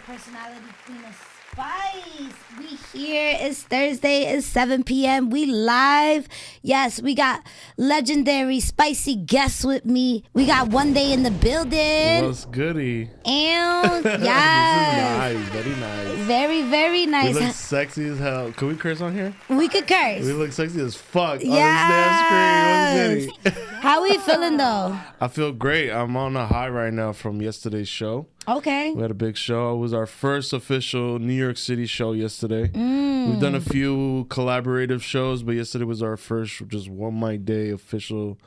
personality queen of spice. We here. It's Thursday. It's 7 p.m. We live. Yes, we got legendary spicy guests with me. We got One Day in the building. What's goody? And yes. This is nice. Very nice. Very, very nice. We look sexy as hell. Can we curse on here? We could curse. We look sexy as fuck yes. on this damn screen. What's goody? How we feeling though? I feel great. I'm on a high right now from yesterday's show. Okay. We had a big show. It was our first official New York City show yesterday. We've done a few collaborative shows, but yesterday was our first just one mic day official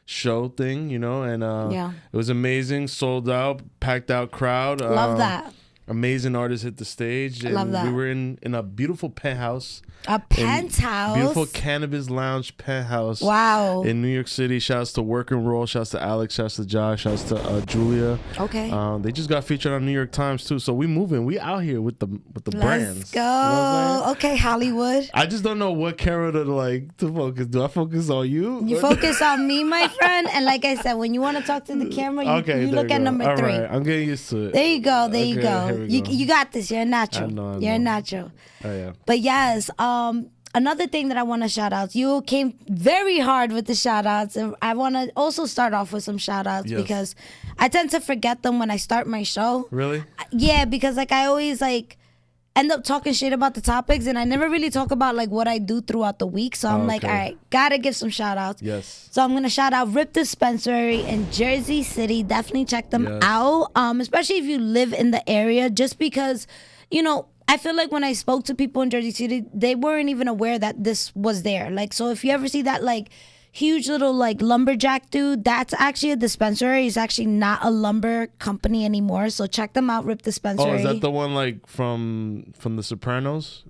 show thing, you know, and it was amazing, sold out, packed out crowd. Love that. Amazing artists hit the stage. And love that. We were in a beautiful penthouse. A penthouse? Beautiful cannabis lounge penthouse. Wow. In New York City. Shouts to Work and Roll. Shouts to Alex. Shouts to Josh. Shouts to Julia. Okay. They just got featured on New York Times too. So we moving. We out here with the brands. Let's go. You know okay, Hollywood. I just don't know what camera to focus. Do I focus on you? You focus on me, my friend. And like I said, when you want to talk to the camera, you look at number 3. Right. I'm getting used to it. There you go. There you go. You got this. You're a natural. I know. You're a natural. Oh, yeah. But yes, another thing that I want to shout out. You came very hard with the shout outs. And I want to also start off with some shout outs because I tend to forget them when I start my show. Really? Yeah, because like I always like end up talking shit about the topics and I never really talk about like what I do throughout the week. So I'm like, all right, gotta give some shout outs. Yes. So I'm gonna shout out Rip Dispensary in Jersey City. Definitely check them out. Especially if you live in the area, just because, you know, I feel like when I spoke to people in Jersey City, they weren't even aware that this was there. Like, so if you ever see that like huge little like lumberjack dude, that's actually a dispensary. It's actually not a lumber company anymore. So check them out, Rip Dispensary. Oh, is that the one like from The Sopranos?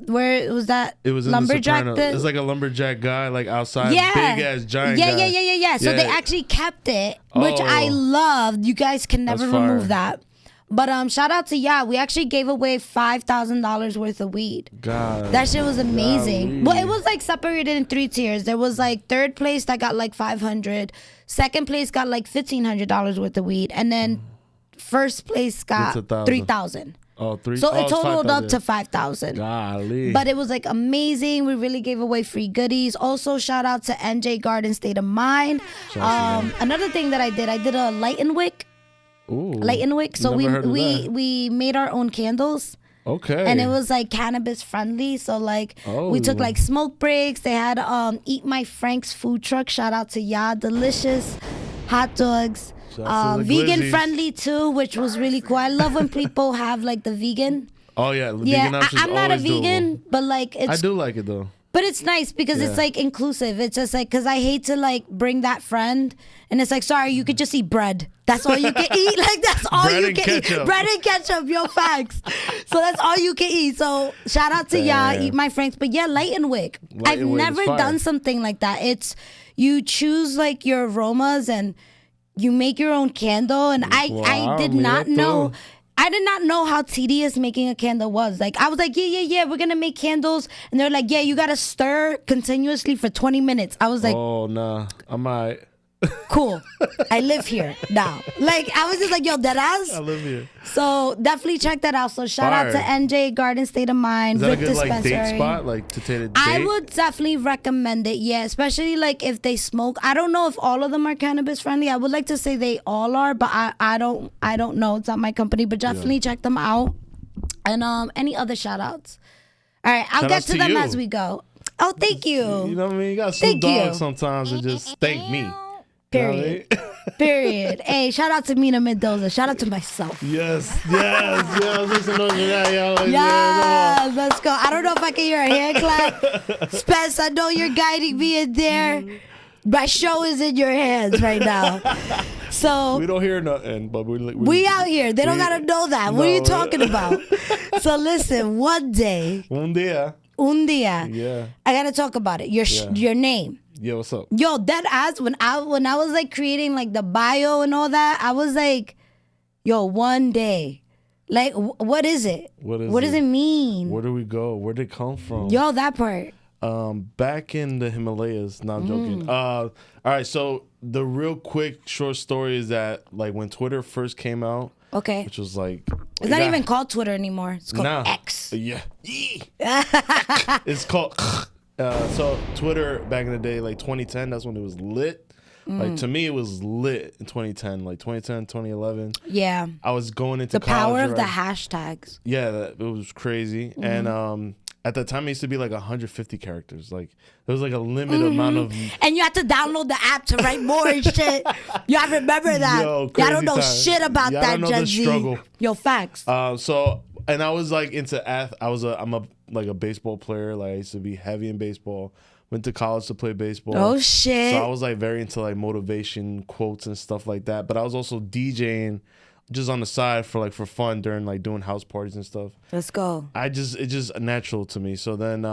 Where was that? It was in lumberjack. It's like a lumberjack guy, like outside, big ass giant. Yeah. So they actually kept it, which I loved. You guys can never remove that. But shout out to we actually gave away $5,000 worth of weed. God, that shit was amazing. Well, it was like separated in 3 tiers. There was like third place that got like $500, second place got like $1,500 worth of weed, and then first place got $3,000. Oh, so it totaled up to $5,000. Golly. But it was like amazing. We really gave away free goodies. Also, shout out to NJ Garden State of Mind. Another thing that I did a light and wick. Ooh, light and wick. So we made our own candles. Okay. And it was like cannabis friendly. So like we took like smoke breaks. They had Eat My Frank's food truck. Shout out to delicious hot dogs. Vegan friendly too, which was really cool. I love when people have like the vegan. Oh yeah, vegan options. I'm not a vegan, but like I do like it though. But it's nice because it's like inclusive. It's just like, because I hate to like bring that friend and it's like, sorry, you could just eat bread. That's all you can eat. Like that's all you can eat. Bread and ketchup, yo, facts. So that's all you can eat. So shout out to Eat My Franks. But yeah, Light and Wick. I've never done something like that. It's, you choose like your aromas and you make your own candle. And I did not know. I did not know how tedious making a candle was. Like, I was like, yeah, we're going to make candles. And they're like, yeah, you got to stir continuously for 20 minutes. I was like, oh, nah, I might. Cool. I live here now. Like, I was just like, yo, deadass. I live here. So definitely check that out. So shout out to NJ Garden State of Mind. Is that Rip a good Dispensary. like date spot? Like to take a date? I would definitely recommend it. Yeah, especially like if they smoke. I don't know if all of them are cannabis friendly. I would like to say they all are, but I don't know. It's not my company, but definitely check them out. And any other shout outs? All right, I'll get to them as we go. Oh, thank you. You know what I mean? You got some dogs sometimes that just thank me. Period. You know what I mean? Period. Hey, shout out to Mina Mendoza. Shout out to myself. Yes. Listen to that, yo. Yes, let's go. I don't know if I can hear a hand clap. Spence, I know you're guiding me in there. My show is in your hands right now. So we don't hear nothing, but we out here. They don't gotta know that. What are you talking about? So listen, one day. Un día. Yeah. I gotta talk about it. Your name. Yeah, what's up? Yo, that ass when I was like creating like the bio and all that, I was like, yo, one day. Like, what is it? What does it mean? Where do we go? Where did it come from? Yo, that part. Back in the Himalayas. No, I'm joking. All right, so the real quick short story is that like when Twitter first came out, Okay. Which was like... It's not even called Twitter anymore. It's called X. Yeah. It's called... so Twitter back in the day, like 2010, that's when it was lit. Like, to me, it was lit in 2010. Like, 2010, 2011. Yeah. I was going into college. The power of the hashtags. Yeah, it was crazy. And at the time, it used to be like 150 characters. Like, there was like a limited amount of... And you had to download the app to write more and shit. Y'all remember that. Yo, y'all don't know shit about that, Gen Z. Struggle. Yo, facts. And I was like into I'm a baseball player. Like, I used to be heavy in baseball. Went to college to play baseball. Oh shit! So I was like very into like motivation quotes and stuff like that. But I was also DJing just on the side for fun during like doing house parties and stuff. Let's go. It's just natural to me. So then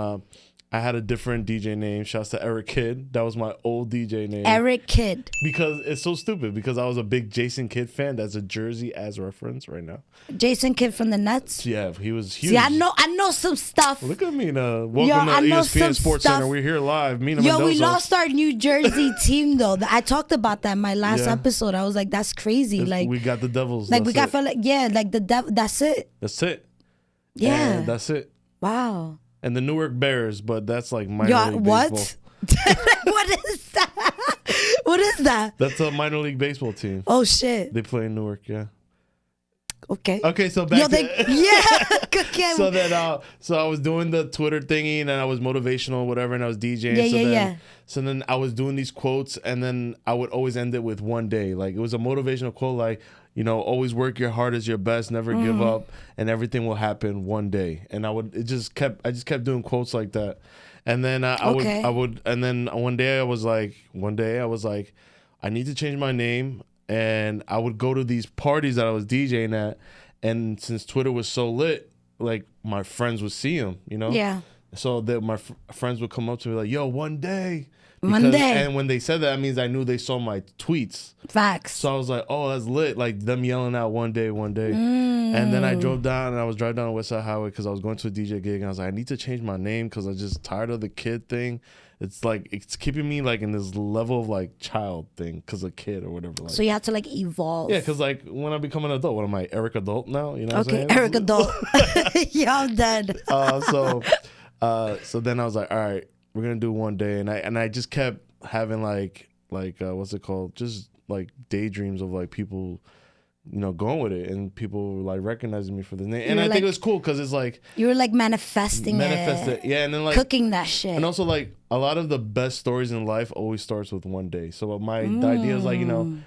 I had a different DJ name. Shouts to Eric Kidd. That was my old DJ name. Eric Kidd. Because it's so stupid. Because I was a big Jason Kidd fan. That's a Jersey as reference right now. Jason Kidd from the Nets. Yeah, he was huge. See, I know some stuff. Look at Mina. Welcome to ESPN Sports Center. We're here live. Mina Mendoza. We lost our New Jersey team though. I talked about that in my last episode. I was like, that's crazy. Like we got the Devils. Like we got the Devil. That's it. That's it. Yeah, and that's it. Wow. And the Newark Bears, but that's like minor league what? baseball. What is that? What is that? That's a minor league baseball team. Oh shit! They play in Newark, yeah. Okay, so back so then so I was doing the Twitter thingy and then I was motivational, whatever, and I was DJing. So then I was doing these quotes and then I would always end it with one day. Like it was a motivational quote like, you know, always work your hardest, your best, never give up, and everything will happen one day. And I just kept doing quotes like that. And then and then one day I was like, I need to change my name. And I would go to these parties that I was DJing at, and since Twitter was so lit, like my friends would see them, you know? Yeah. So that my friends would come up to me like, "Yo, one day." And when they said that means I knew they saw my tweets. Facts. So I was like, "Oh, that's lit!" Like them yelling out one day. And then I drove down, and I was driving down West Side Highway because I was going to a DJ gig, and I was like, "I need to change my name because I'm just tired of the kid thing." It's like it's keeping me like in this level of like child thing because a kid or whatever. Like. So you have to like evolve. Yeah, because like when I become an adult, what am I, Eric Adult now? You know what I'm saying? Eric Adult. Yeah, I'm dead. So then I was like, all right, we're gonna do one day, and I just kept having like what's it called? Just like daydreams of like people, you know, going with it and people like recognizing me for the name. And I think it was cool because it's like you were like manifesting it. Yeah, and then like cooking that shit. And also like a lot of the best stories in life always starts with one day. So the idea is like, you know,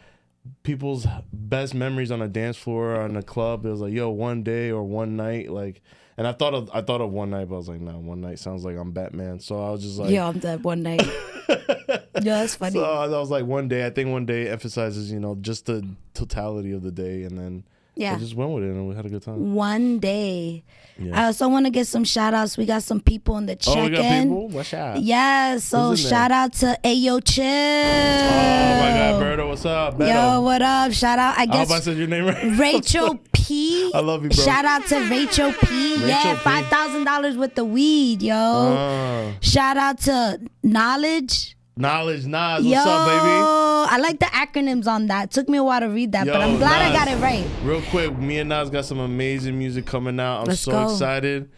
people's best memories on a dance floor or on a club, it was like, yo, one day or one night, like. And I thought of one night, but I was like, no, one night sounds like I'm Batman. So I was just like, yeah, I'm dead one night. Yeah, that's funny. So I was like, one day. I think one day emphasizes, you know, just the totality of the day, and then I just went with it, and we had a good time. One day. Yeah. I also want to get some shout outs. We got some people in the check-in. Oh, we got people? What shout out? Yeah, so shout out to Ayo Chill. Oh my God, Berto, what's up? Beto. Yo, what up? Shout out, I guess. I said your name right. Rachel P. I love you, bro. Shout out to Rachel P. $5,000 with the weed, yo. Shout out to Knowledge. Knowledge, Nas, what's up, baby? I like the acronyms on that. Took me a while to read that, but I'm glad Nas, I got it right. Real quick, me and Nas got some amazing music coming out. I'm so excited.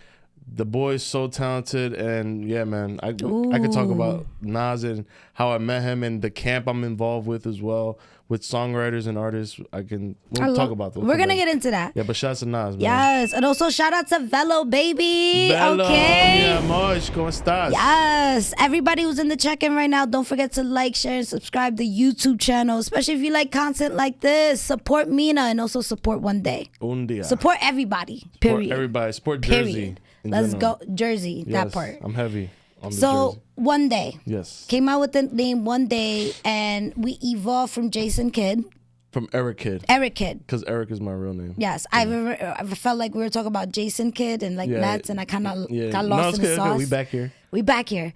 The boy's so talented, and yeah, man, I could talk about Nas and how I met him and the camp I'm involved with as well, with songwriters and artists. We'll talk about that. We're gonna get into that. Yeah, but shout out to Nas, man. Yes, and also shout out to Velo, baby. Velo, okay. mi amor, ¿cómo estás? Yes, everybody who's in the check-in right now, don't forget to like, share, and subscribe to the YouTube channel, especially if you like content like this. Support Mina and also support One Day. Un día. Support everybody. Period. Support everybody. Support Jersey. Period. Let's go Jersey. Yes, that part. I'm heavy on the Jersey. One Day. Yes. Came out with the name One Day, and we evolved from Jason Kidd. From Eric Kidd. Eric Kidd. Because Eric is my real name. Yes. Yeah. I felt like we were talking about Jason Kidd and like Nets, and I kind of got lost in the sauce. We back here. We back here.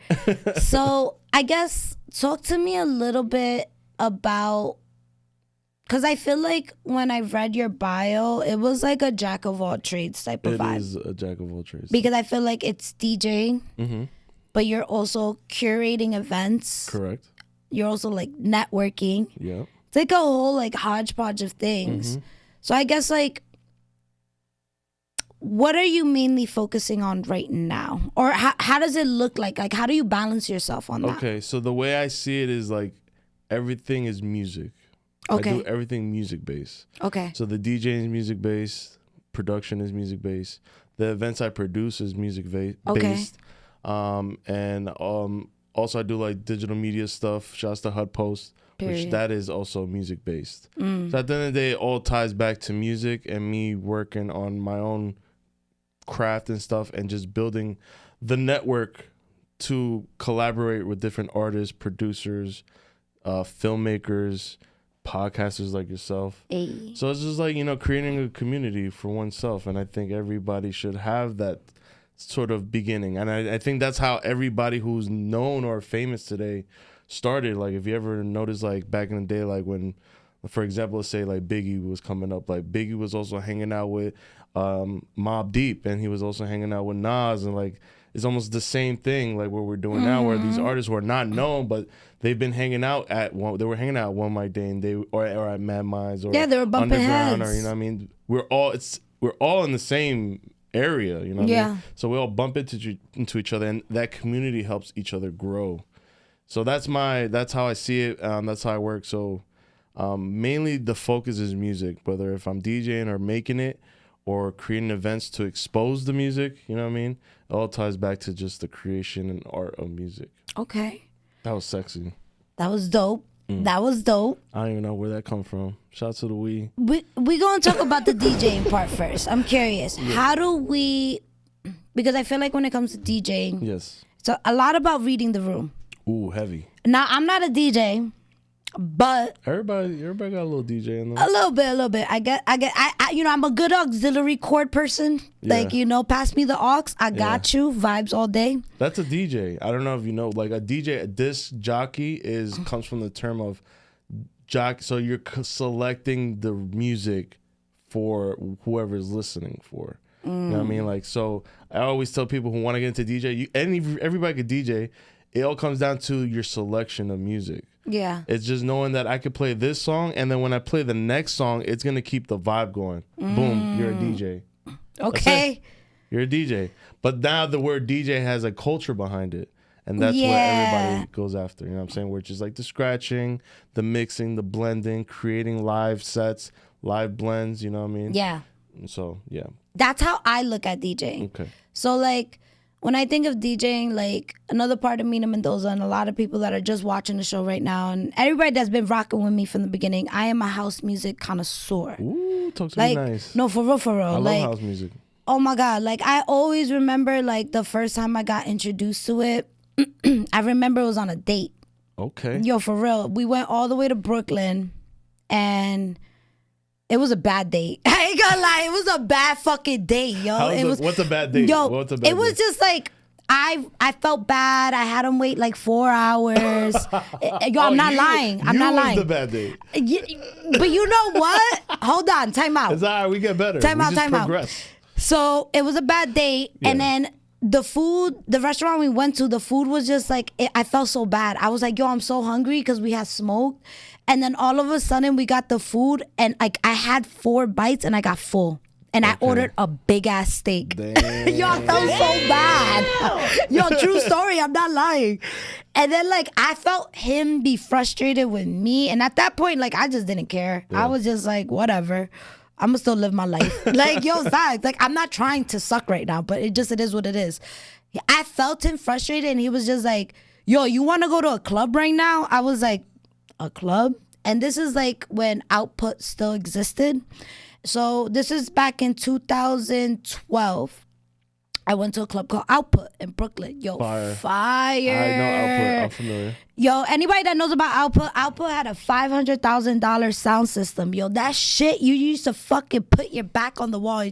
So I guess talk to me a little bit about, because I feel like when I read your bio, it was like a jack of all trades type of vibe. It is a jack of all trades. Because I feel like it's DJing, but you're also curating events. Correct. You're also like networking. Yeah. It's like a whole like hodgepodge of things. So I guess like, what are you mainly focusing on right now? Or how does it look like? Like, how do you balance yourself on that? Okay, so the way I see it is like everything is music. Okay. I do everything music based. Okay. So the DJ is music based, production is music based, the events I produce is music based. Okay. And also I do like digital media stuff. Shouts to HUD Post, which that is also music based. So at the end of the day, it all ties back to music and me working on my own craft and stuff, and just building the network to collaborate with different artists, producers, filmmakers, podcasters like yourself. Hey. So it's just like, you know, creating a community for oneself, and I think everybody should have that sort of beginning. And I think that's how everybody who's known or famous today started. Like, if you ever notice, like back in the day, like when, for example, let's say like Biggie was coming up, like Biggie was also hanging out with Mobb Deep, and he was also hanging out with Nas, and like it's almost the same thing like what we're doing now, where these artists who are not known, but they've been hanging out at one mic day, and or at Mad Minds, or they were bumping Underground, heads. or, you know what I mean, we're all in the same area, you know what I mean? So we all bump into each other, and that community helps each other grow. So that's how I see it. That's how I work. So mainly the focus is music, whether if I'm DJing or making it or creating events to expose the music, you know what I mean? It all ties back to just the creation and art of music. Okay. That was sexy. That was dope. That was dope. I don't even know where that come from. Shout out to the we. We gonna talk about the DJing part first. I'm curious. Yeah. How do we, because I feel like when it comes to DJing, yes, it's a lot about reading the room. Ooh, heavy. Now, I'm not a DJ, but everybody got a little DJ in them. A little bit. I you know, I'm a good auxiliary cord person. Yeah. Like, you know, pass me the aux. I got you. Vibes all day. That's a DJ. I don't know if you know, like a DJ, a disc jockey comes from the term of jock. So you're selecting the music for whoever's listening for. You know what I mean? Like, so I always tell people who want to get into DJ, everybody could DJ. It all comes down to your selection of music. Yeah. It's just knowing that I could play this song, and then when I play the next song, it's going to keep the vibe going. Boom, you're a DJ. Okay. You're a DJ. But now the word DJ has a culture behind it. And that's what everybody goes after. You know what I'm saying? Which is like the scratching, the mixing, the blending, creating live sets, live blends, you know what I mean? Yeah. So, yeah. That's how I look at DJing. Okay. So, like, when I think of DJing, like, another part of Mina Mendoza and a lot of people that are just watching the show right now, and everybody that's been rocking with me from the beginning, I am a house music connoisseur. Ooh, talk to me nice. No, for real. I love house music. Oh, my God. Like, I always remember, like, the first time I got introduced to it, I remember it was on a date. Okay. Yo, for real. We went all the way to Brooklyn, and it was a bad date. I ain't gonna lie, it was a bad fucking date, yo. What's a bad date? Yo, it was just like, I felt bad. I had him wait like 4 hours. Yo, I'm not lying. I'm not lying. You was the bad date. But you know what? Hold on, time out. It's all right, we get better. Time out. Progress. So it was a bad date, and then the restaurant we went to, the food was just like, I felt so bad. I was like, yo, I'm so hungry because we had smoked. And then all of a sudden we got the food, and like I had 4 bites and I got full. And I ordered a big ass steak. Yo, I felt so bad. Yo, true story, I'm not lying. And then like I felt him be frustrated with me. And at that point, like I just didn't care. I was just like, whatever. I'm gonna still live my life. Like, yo, facts. Like, I'm not trying to suck right now, but it is what it is. I felt him frustrated, and he was just like, yo, you wanna go to a club right now? I was like, a club? And this is like when Output still existed. So this is back in 2012. I went to a club called Output in Brooklyn. Yo, fire. I know Output. I'm familiar. Yo, anybody that knows about Output had a $500,000 sound system. Yo, that shit, you used to fucking put your back on the wall.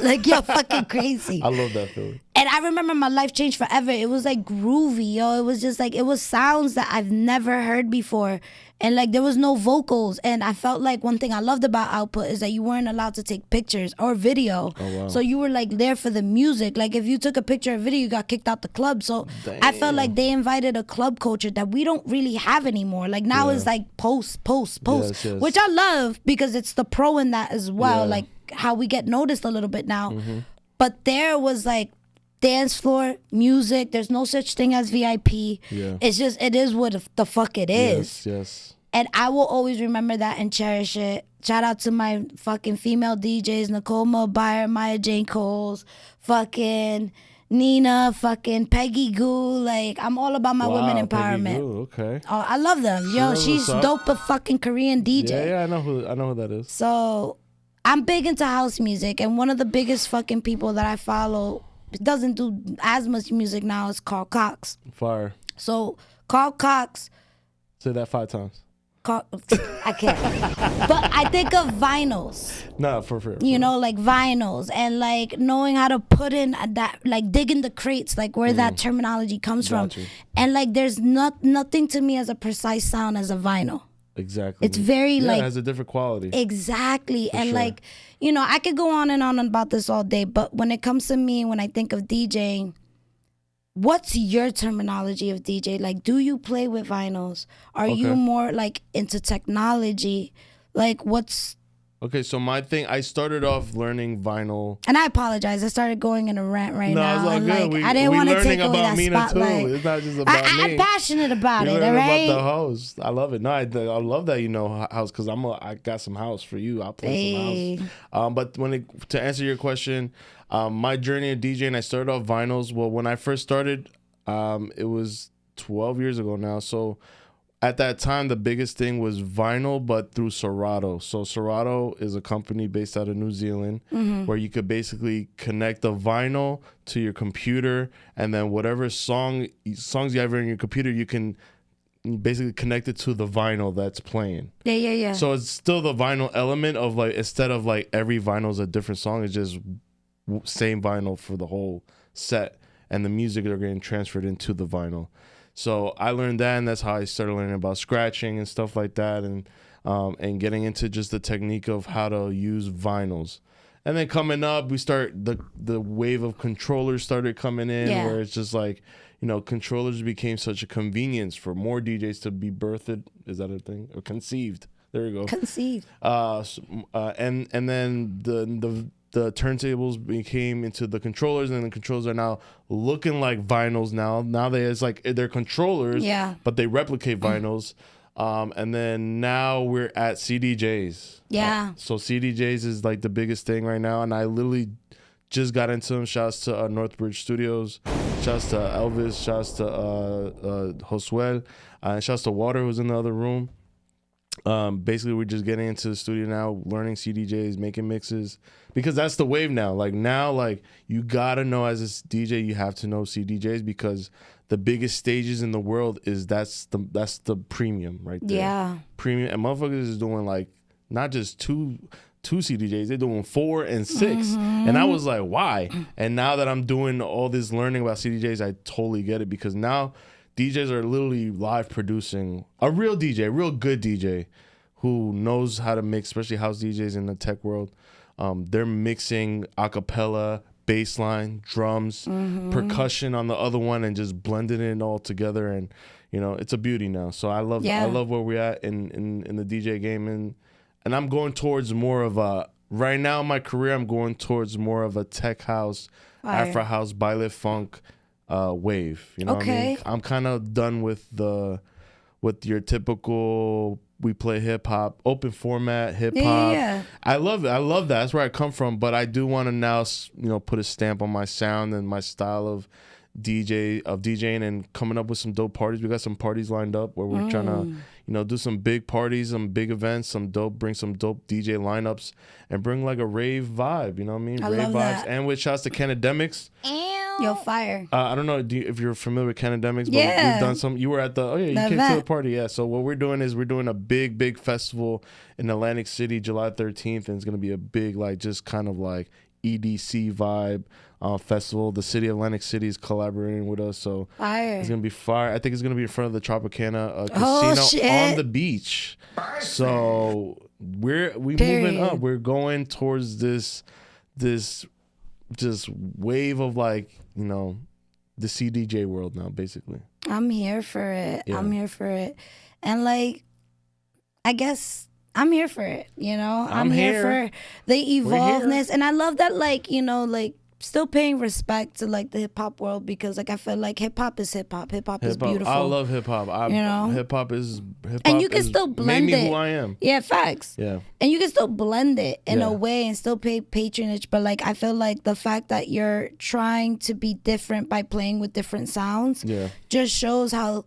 Like, you're fucking crazy. I love that feeling. And I remember my life changed forever. It was like groovy, yo. It was just like, it was sounds that I've never heard before. And like there was no vocals. And I felt like one thing I loved about Output is that you weren't allowed to take pictures or video. Oh, wow. So you were like there for the music. Like if you took a picture or video, you got kicked out the club. So I felt like they invited a club culture culture that we don't really have anymore. Like now it's like post, Yes. which I love because it's the pro in that as well. Yeah. Like how we get noticed a little bit now. But there was like dance floor music. There's no such thing as VIP. Yeah. It's just, it is what the fuck it is. Yes. And I will always remember that and cherish it. Shout out to my fucking female DJs, Nicole Mulbire, Maya Jane Coles, fucking Nina, fucking Peggy Goo. Like, I'm all about my women empowerment. Peggy Goo, okay. Oh, I love them. Yo, she's dope, a fucking Korean DJ. Yeah, I know who that is. So I'm big into house music, and one of the biggest fucking people that I follow doesn't do as much music now is Carl Cox. Fire. So Carl Cox. Say that 5 times. I can't. But I think of vinyls. No, for real. You know, like vinyls, and like knowing how to put in that, like digging the crates, like where that terminology comes from. And like there's nothing to me as a precise sound as a vinyl. Exactly. It's very like, it has a different quality. Exactly. And like, you know, I could go on and on about this all day, but when it comes to me, when I think of DJing, what's your terminology of DJ? Like, do you play with vinyls? Are you more like into technology? Like, what's... Okay, so my thing, I started off learning vinyl. And I apologize. I started going in a rant now. No, it's all good. Like, I didn't want to take away that Mina spotlight. Too. It's not just about me. I'm passionate about it, all learning right? about the house. I love it. No, I love that you know house because I got some house for you. I'll play some house. But to answer your question, my journey of DJing, I started off vinyls. Well, when I first started, it was 12 years ago now. So at that time, the biggest thing was vinyl, but through Serato. So Serato is a company based out of New Zealand where you could basically connect the vinyl to your computer, and then whatever songs you have in your computer, you can basically connect it to the vinyl that's playing. Yeah. So it's still the vinyl element of like, instead of like every vinyl is a different song, it's just same vinyl for the whole set, and the music are getting transferred into the vinyl. So I learned that, and that's how I started learning about scratching and stuff like that, and getting into just the technique of how to use vinyls. And then coming up, we start the wave of controllers started coming in, where it's just like, you know, controllers became such a convenience for more DJs to be birthed. Is that a thing? Or conceived? There you go. Conceived. And then the turntables became into the controllers, and the controllers are now looking like vinyls now. Now it's like they're controllers, but they replicate vinyls. And then now we're at CDJs. Yeah. So CDJs is like the biggest thing right now, and I literally just got into them. Shouts to Northbridge Studios. Shouts to Elvis. Shouts to Josuel. And shouts to Water, who's in the other room. Basically, we're just getting into the studio now, learning CDJs, making mixes, because that's the wave now. Like now, like you gotta know as a DJ, you have to know CDJs, because the biggest stages in the world is that's the premium right there. Yeah, premium, and motherfuckers is doing like not just two CDJs, they're doing 4 and 6, and I was like, why? And now that I'm doing all this learning about CDJs, I totally get it, because now DJs are literally live producing. A real DJ, a real good DJ who knows how to mix, especially house DJs in the tech world. They're mixing a cappella, bass line, drums, percussion on the other one, and just blending it all together. And, you know, it's a beauty now. So I love where we're at in the DJ game. And I'm going towards more of a, right now in my career, I'm going towards more of a tech house, Afro house, baile funk, wave, you know what I mean? I'm kind of done with your typical, we play hip hop, open format hip hop. Yeah. I love it. I love that. That's where I come from. But I do want to now, you know, put a stamp on my sound and my style of DJing, and coming up with some dope parties. We got some parties lined up where we're trying to, you know, do some big parties, some big events, bring some dope DJ lineups, and bring like a rave vibe. You know what I mean? Rave vibes. That. And with shouts to Canademics. Yo, fire. I don't know if you're familiar with Canademics, but we've done some. You were at you came to the party. Yeah. So what we're doing is we're doing a big festival in Atlantic City, July 13th, and it's gonna be a big, like, just kind of like EDC vibe festival. The city of Atlantic City is collaborating with us, so it's gonna be fire. I think it's gonna be in front of the Tropicana casino on the beach. So we moving up. We're going towards this just wave of, like, you know, the CDJ world now, basically. I'm here for it. Yeah. I'm here for it. And like, I guess I'm here for it, you know? I'm here for the evolvedness. And I love that, like, you know, like, still paying respect to like the hip hop world, because like I feel like hip hop is hip hop. Hip hop is beautiful. I love hip hop. You know, hip hop and you can still blend made me it. who I am. Yeah, facts. Yeah, and you can still blend it in a way and still pay patronage. But like I feel like the fact that you're trying to be different by playing with different sounds, just shows how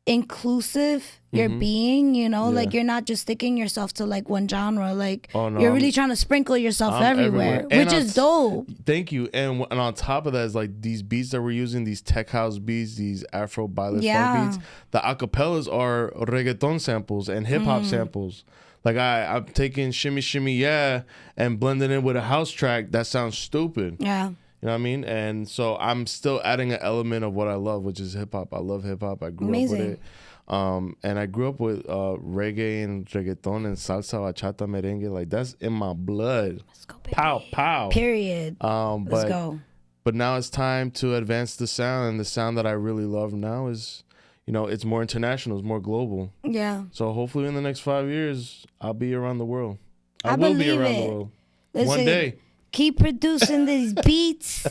inclusive you're being, you know, like you're not just sticking yourself to like one genre, like you're really trying to sprinkle yourself everywhere. Which is dope. Thank you. And on top of that is like these beats that we're using, these tech house beats, these Afro baile funk beats, the acapellas are reggaeton samples and hip hop samples. Like I'm taking shimmy shimmy yeah and blending it with a house track that sounds stupid. Yeah. You know what I mean? And so I'm still adding an element of what I love, which is hip hop. I love hip hop. I grew up with it. And I grew up with reggae and reggaeton and salsa, bachata, merengue. Like, that's in my blood. Let's go, baby. Pow, pow. Period. Let's go. But now it's time to advance the sound. And the sound that I really love now is, you know, it's more international. It's more global. Yeah. So hopefully in the next 5 years, I'll be around the world. I will be believe around it. the world. Listen, one day. Keep producing these beats.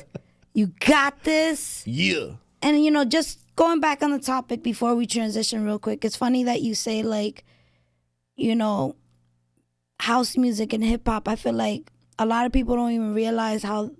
You got this. Yeah. And, you know, just going back on the topic before we transition real quick, it's funny that you say, like, you know, house music and hip hop. I feel like a lot of people don't even realize how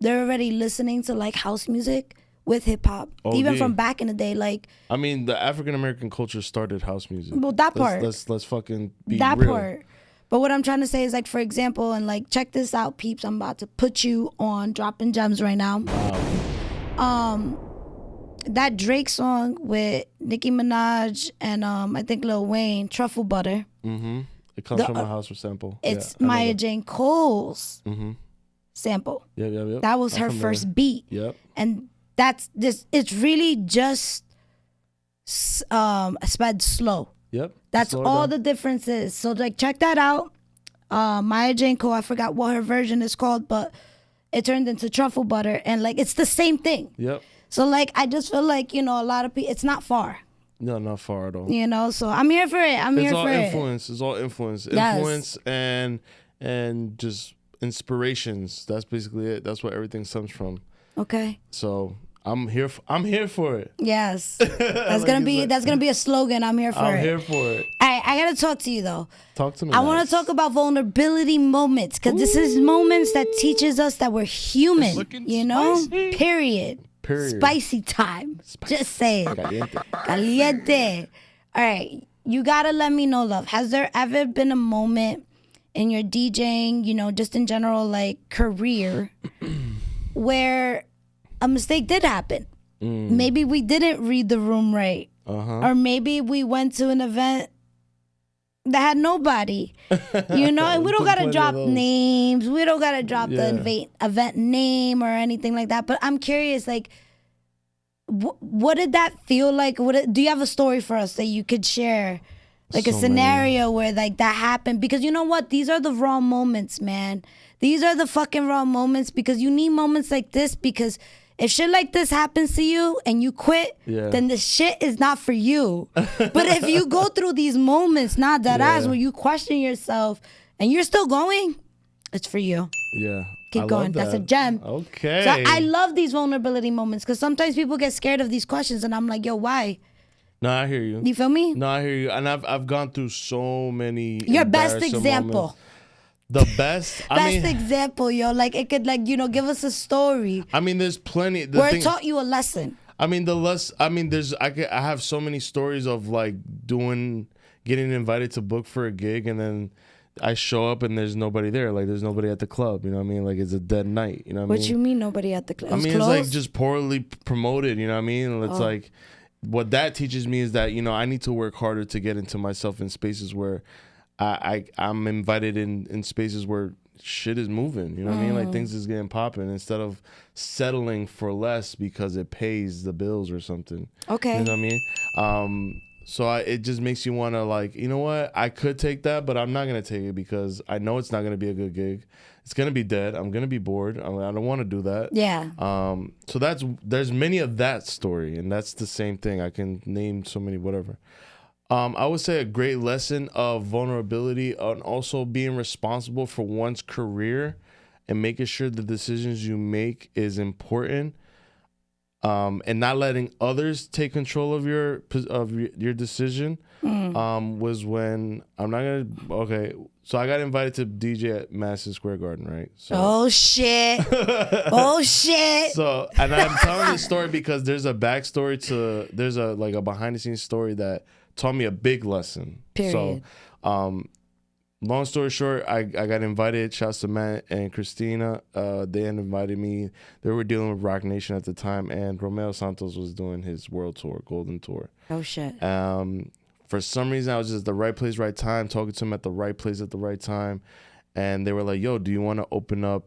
they're already listening to, like, house music with hip hop. Even from back in the day. Like, I mean, the African American culture started house music. Well, that part. Let's fucking be that real. Part. But what I'm trying to say is, like, for example, and like, check this out, peeps. I'm about to put you on Dropping Gems right now. Wow. That Drake song with Nicki Minaj and I think Lil Wayne, Truffle Butter. Mm-hmm. It comes from a house sample. It's Maya Jane Cole's sample. Yep. That was her first beat. Yep. And that's this. It's really just sped slow. Yep. That's all the difference is. So like, check that out. Maya Jane Cole, I forgot what her version is called, but it turned into Truffle Butter, and like, it's the same thing. Yep. So like, I just feel like, you know, a lot of people, it's not far. No, not far at all. You know, so I'm here for it. I'm here for it. It's all influence. Yes. Influence and just inspirations. That's basically it. That's where everything stems from. Okay. So I'm here for it. Yes. That's gonna be a slogan. I'm here for it. I'm here for it. All right, I gotta talk to you though. Talk to me. I want to talk about vulnerability moments, because this is moments that teaches us that we're human. You know? Spicy. Period. Spicy time. Just say it. Caliente. All right, you gotta let me know, love. Has there ever been a moment in your DJing, you know, just in general, like, career, where a mistake did happen? Maybe we didn't read the room right. Or maybe we went to an event that had nobody, you know, and we don't gotta drop names. We don't gotta drop the event name or anything like that. But I'm curious, like, what did that feel like? Do you have a story for us that you could share? Like, a scenario where like that happened? Because you know what? These are the raw moments, man. These are the fucking raw moments, because you need moments like this, because if shit like this happens to you and you quit, then the shit is not for you. But if you go through these moments, not that ass, where you question yourself and you're still going, it's for you. Yeah. Keep going. That's a gem. Okay. So I love these vulnerability moments, because sometimes people get scared of these questions, and I'm like, yo, why? No, I hear you. You feel me? No, I hear you. And I've gone through so many. Your best example. Moments. The best example, yo. Like, it could, like, you know, give us a story. I mean, there's plenty. Where it taught you a lesson. I mean, I have so many stories of like getting invited to book for a gig, and then I show up and there's nobody there. Like, there's nobody at the club. You know what I mean? Like, it's a dead night. You know what I mean? What you mean nobody at the club? I mean, it's like just poorly promoted. You know what I mean? It's like, what that teaches me is that, you know, I need to work harder to get into myself in spaces where I'm invited in spaces where shit is moving. You know what I mean? Like, things is getting popping, instead of settling for less because it pays the bills or something. Okay. You know what I mean? it just makes you want to like, you know what? I could take that, but I'm not gonna take it because I know it's not gonna be a good gig. It's gonna be dead. I'm gonna be bored. I don't want to do that. Yeah. So there's many of that story, and that's the same thing. I can name so many whatever. I would say a great lesson of vulnerability and also being responsible for one's career and making sure the decisions you make is important. And not letting others take control of your decision was when so I got invited to DJ at Madison Square Garden, right? So, oh shit. Oh shit. So, and I'm telling this story because there's a backstory there's a behind the scenes story that taught me a big lesson. Period. So, long story short, I got invited. Shouts to Matt and Christina. They invited me. They were dealing with Rock Nation at the time, and Romeo Santos was doing his world tour, Golden Tour. Oh shit. For some reason, I was just at the right place, right time, talking to him at the right place at the right time, and they were like, "Yo, do you want to open up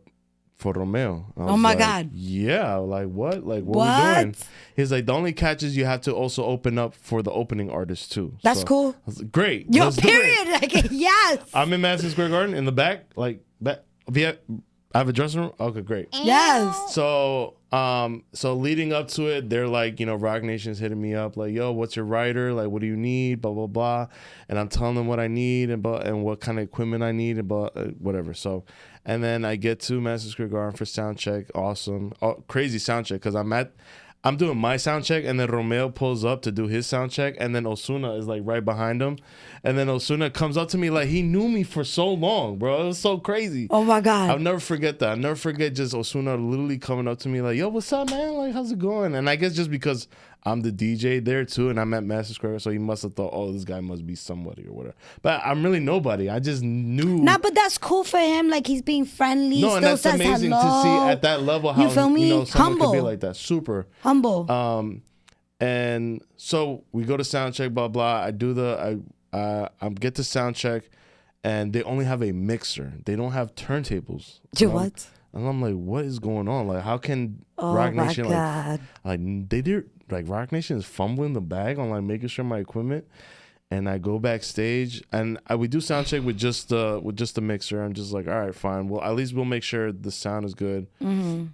for Romeo?" Oh my God. Yeah. Like what? Like what are we doing? He's like, the only catch is you have to also open up for the opening artist too. That's cool. I was like, great. Yo, period. Like, yes. I'm in Madison Square Garden in the back. Like back. I have a dressing room. Okay, great. Yes. So leading up to it, they're like, Rock Nation's hitting me up like, "Yo, what's your rider? Like, what do you need? Blah blah blah." And I'm telling them what I need and what kind of equipment I need and whatever. So, and then I get to Madison Square Garden for sound check. Awesome, crazy sound check because I'm doing my sound check, and then Romeo pulls up to do his sound check, and then Osuna is like right behind him, and then Osuna comes up to me like he knew me for so long, bro. It was so crazy. Oh my God. I'll never forget that. I'll never forget just Osuna literally coming up to me like, "Yo, what's up, man? Like, how's it going?" And I guess just because I'm the DJ there too, and I'm at Madison Square, so he must have thought, "Oh, this guy must be somebody or whatever." But I'm really nobody. I just knew. Nah, but that's cool for him. Like, he's being friendly. No, still and that's says amazing hello. to see at that level how you feel me? someone Humble. could be like that. Super humble. And so we go to sound check, blah blah. I get to sound check, and they only have a mixer. They don't have turntables. Do what? And I'm like, what is going on? Like, how can Rock Nation Rock Nation is fumbling the bag on like making sure my equipment? And I go backstage, and we do sound check with just the mixer. I'm just like, all right, fine. Well, at least we'll make sure the sound is good. Mm-hmm.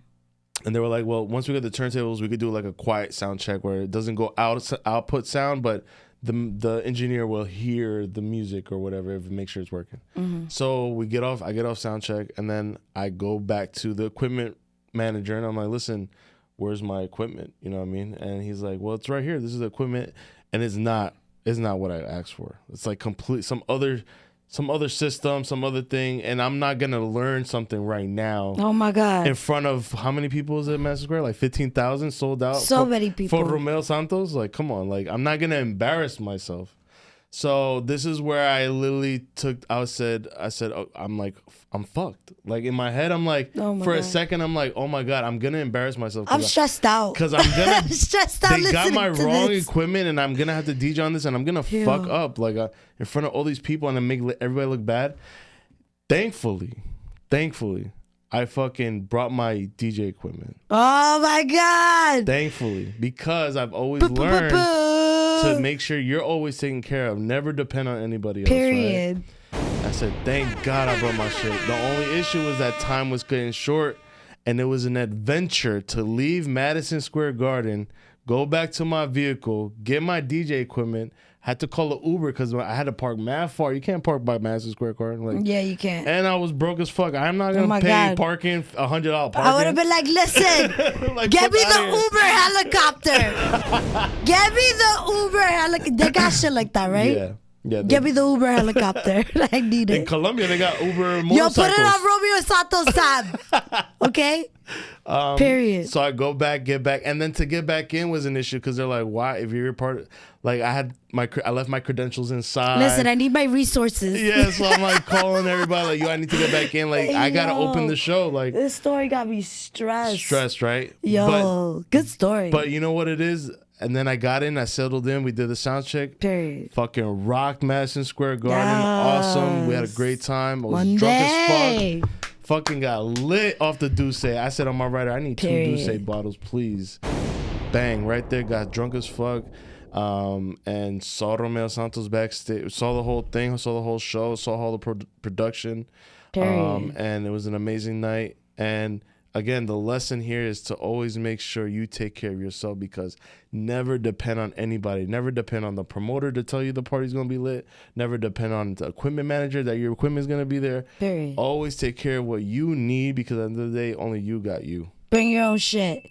And they were like, well, once we get the turntables, we could do like a quiet sound check where it doesn't go output sound, but the engineer will hear the music or whatever to make sure it's working. Mm-hmm. So I get off sound check, and then I go back to the equipment manager, and I'm like, listen, where's my equipment? You know what I mean? And he's like, well, it's right here. This is the equipment. And it's not what I asked for. It's like some other system, some other thing, and I'm not gonna learn something right now. Oh my God! In front of how many people is it at Madison Square? Like 15,000 sold out. Many people for Romeo Santos. Like, come on! Like, I'm not gonna embarrass myself. So this is where I literally I said, oh, I'm fucked. Like in my head, I'm like, for a second, I'm like, oh my God, I'm gonna embarrass myself. I'm stressed out because I'm gonna. I'm stressed out. They got my wrong equipment, and I'm gonna have to DJ on this, and I'm gonna fuck up like in front of all these people, and then make everybody look bad. Thankfully, I fucking brought my DJ equipment. Oh my God! Thankfully, because I've always learned to make sure you're always taken care of. Never depend on anybody else. Period. Right? I said, thank God I brought my shit. The only issue was that time was getting short, and it was an adventure to leave Madison Square Garden, go back to my vehicle, get my DJ equipment. Had to call an Uber because I had to park mad far. You can't park by Madison Square Garden. Like, yeah, you can't. And I was broke as fuck. I'm not gonna pay parking $100 parking. I would have been like, listen, like, get me the Uber helicopter. Get me the Uber helicopter. They got shit like that, right? Yeah. Yeah, get me the Uber helicopter. I need it. In Colombia, they got Uber motorcycles. Yo, put it on Romeo Santos tab. Okay? Period. So I go back, get back. And then to get back in was an issue because they're like, why? If you're part of... Like, I left my credentials inside. Listen, I need my resources. Yeah, so I'm like calling everybody like, yo, I need to get back in. Like, I got to open the show. Like, this story got me stressed. Stressed, right? Yo, good story. But you know what it is? And then I got in, I settled in, we did the sound check. Period. Fucking rocked Madison Square Garden. Yes. Awesome. We had a great time. I was One drunk day. as fuck. Fucking got lit off the Douce. I said on my rider, I need Period. 2 Douce bottles, please. Bang, right there. Got drunk as fuck. and saw Romeo Santos backstage, saw the whole thing, saw the whole show, saw all the production. And it was an amazing night. And again, the lesson here is to always make sure you take care of yourself, because never depend on anybody. Never depend on the promoter to tell you the party's going to be lit. Never depend on the equipment manager that your equipment's going to be there. Period. Always take care of what you need, because at the end of the day, only you got you. Bring your own shit.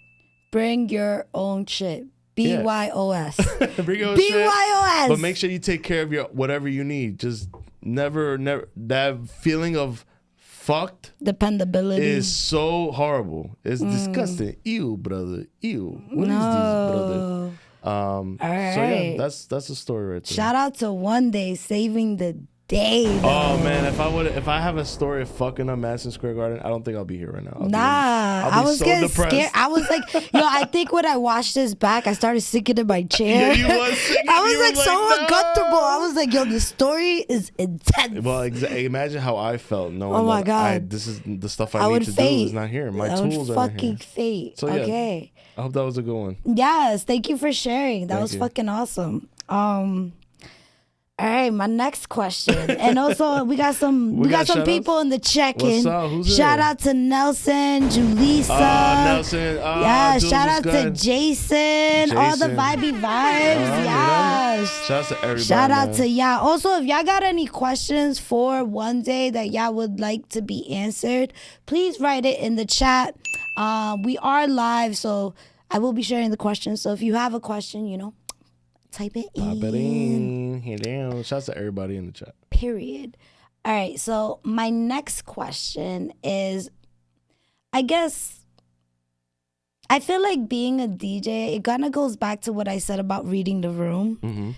Bring your own shit. BYOS. Bring your own BYOS. shit. But make sure you take care of your whatever you need. Just never that feeling of fucked dependability is so horrible. It's disgusting. Ew, brother. Ew. What is this, brother? All right. So yeah, that's the story right there. Shout out to One Day saving the day. Though. Oh man, if I have a story of fucking up Madison Square Garden, I don't think I'll be here right now. I was so getting scared. I was like, I think when I watched this back, I started sinking in my chair. Yeah, you was sinking. I was like so uncomfortable. I was like, the story is intense. Well, imagine how I felt knowing oh my God. this is the stuff I need to do is not here. My tools are not here. Fucking fate. So, yeah, okay. I hope that was a good one. Yes, thank you for sharing. That was fucking awesome. All right, my next question, and also we got some people in the check-in. What's up? Who's shout out to Nelson, Julissa. Nelson. Yeah, shout out to Jason. All the vibey vibes. Yeah. Shout out to everybody. Shout out to y'all. Also, if y'all got any questions for One Day that y'all would like to be answered, please write it in the chat. We are live, so I will be sharing the questions. So if you have a question, type it in. Type it in. Hello. Shouts to everybody in the chat. Period. All right. So my next question is, I guess, I feel like being a DJ, it kind of goes back to what I said about reading the room. Mm-hmm.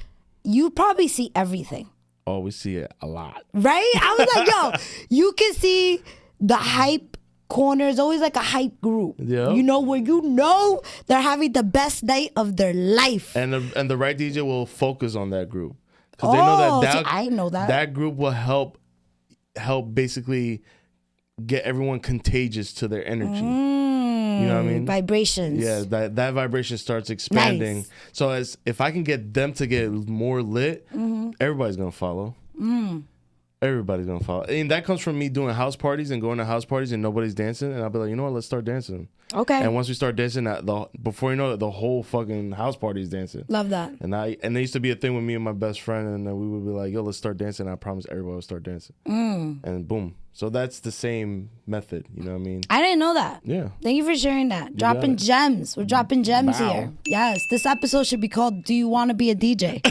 You probably see everything. Oh, we see it a lot. Right? I was like, you can see the hype corner is always like a hype group. Yeah. Where they're having the best night of their life. And the right DJ will focus on that group. Because they know that I know that group will help basically get everyone contagious to their energy. You know what I mean? Vibrations. Yeah, that vibration starts expanding. Nice. So if I can get them to get more lit, everybody's gonna follow. Everybody's gonna follow. And that comes from me doing house parties and going to house parties and nobody's dancing. And I'll be like, you know what? Let's start dancing. Okay. And once we start dancing, before you know it, the whole fucking house party is dancing. Love that. And there used to be a thing with me and my best friend, and we would be like, yo, let's start dancing. And I promise everybody will start dancing. And boom. So that's the same method. You know what I mean? I didn't know that. Yeah. Thank you for sharing that. Dropping gems. We're dropping gems here. Yes. This episode should be called Do You Want to Be a DJ?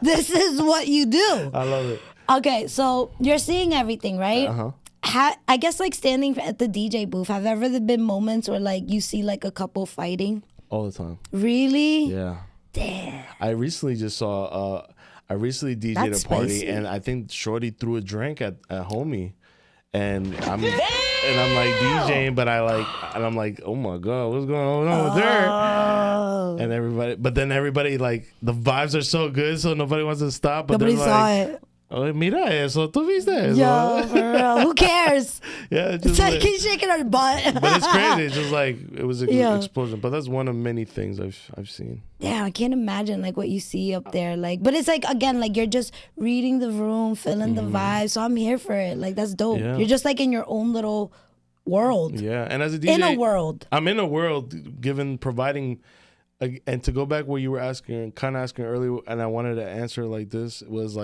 This is what you do. I love it. Okay, so you're seeing everything, right? I guess standing at the DJ booth, have there ever been moments where you see a couple fighting? All the time. Really? Yeah. Damn. I recently just saw I recently DJ'd That's a party spicy. and I think Shorty threw a drink at homie. And I'm like DJing, but I'm like, oh my God, what's going on with her? And everybody the vibes are so good, so nobody wants to stop. But nobody saw it. Oh, mira eso, tú viste eso? Yo, for real. Who cares? Yeah, it's like he's shaking her butt. But it's crazy. It's just it was an explosion. But that's one of many things I've seen. Yeah, I can't imagine what you see up there. But it's again, you're just reading the room, feeling the vibe. So I'm here for it. That's dope. Yeah. You're just in your own little world. Yeah, and as a DJ, in a world. I'm in a world providing. And to go back where you were asking earlier, and I wanted to answer this was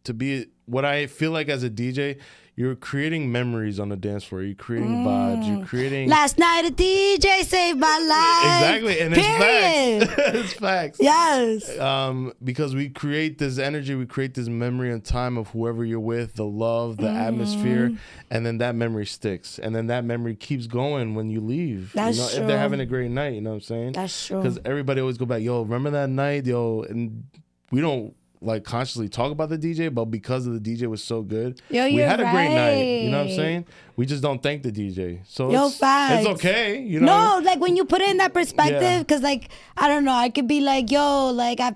to be what I feel like as a DJ, you're creating memories on the dance floor. You're creating vibes. You're creating. Last night a DJ saved my life. Exactly, and it's facts. It's facts. Yes. Because we create this energy, we create this memory and time of whoever you're with, the love, the atmosphere, and then that memory sticks, and then that memory keeps going when you leave. That's true. If they're having a great night, you know what I'm saying? That's true. Because everybody always go back, yo, remember that night, yo, and we don't consciously talk about the DJ, but because of the DJ was so good, we had a great night. You know what I'm saying? We just don't thank the DJ. So it's okay. You know? No, when you put it in that perspective, because I don't know, I could be I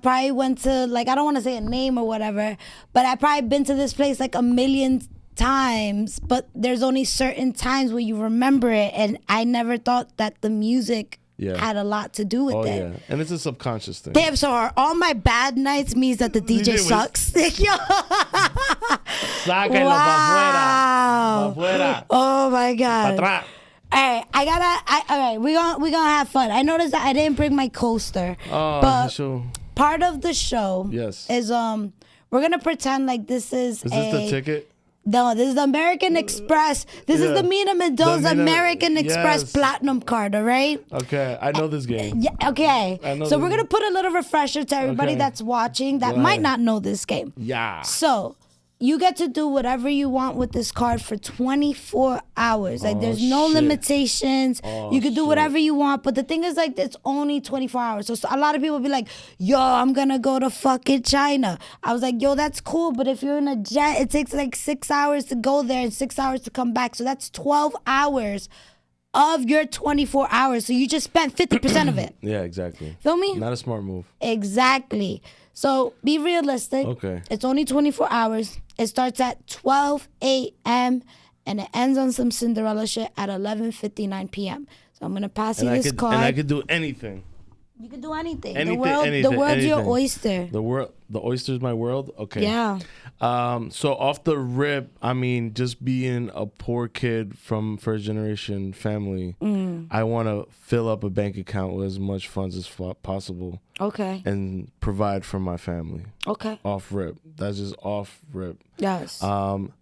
probably went to I don't want to say a name or whatever, but I probably been to this place a million times, but there's only certain times where you remember it, and I never thought that the music had a lot to do with it. Yeah, and it's a subconscious thing. Damn, so are all my bad nights means that the DJ sucks? Wow. Oh my God. All right, we're gonna have fun. I noticed that I didn't bring my coaster. But part of the show is we're gonna pretend like this is this the ticket? No, this is the American Express. This is the Mina Mendoza American Express Platinum card, all right? Okay, I know this game. Yeah, okay. So we're going to put a little refresher to everybody that's watching that might not know this game. Yeah. So you get to do whatever you want with this card for 24 hours. Like, there's no limitations. You can do whatever you want. But the thing is, like, it's only 24 hours. So a lot of people be like, yo, I'm going to go to fucking China. I was like, yo, that's cool. But if you're in a jet, it takes like 6 hours to go there and 6 hours to come back. So that's 12 hours of your 24 hours. So you just spent 50% of it. Yeah, exactly. Feel me? Not a smart move. Exactly. So be realistic. Okay. It's only 24 hours. It starts at 12 a.m. and it ends on some Cinderella shit at 11:59 p.m. So I'm gonna pass you this card. And I could do anything. You can do anything. The world's your oyster. The oyster's my world. Okay. Yeah. So off the rip, I mean, just being a poor kid from first generation family, I want to fill up a bank account with as much funds as possible. Okay. And provide for my family. Okay. Off rip. That's just off rip. Yes.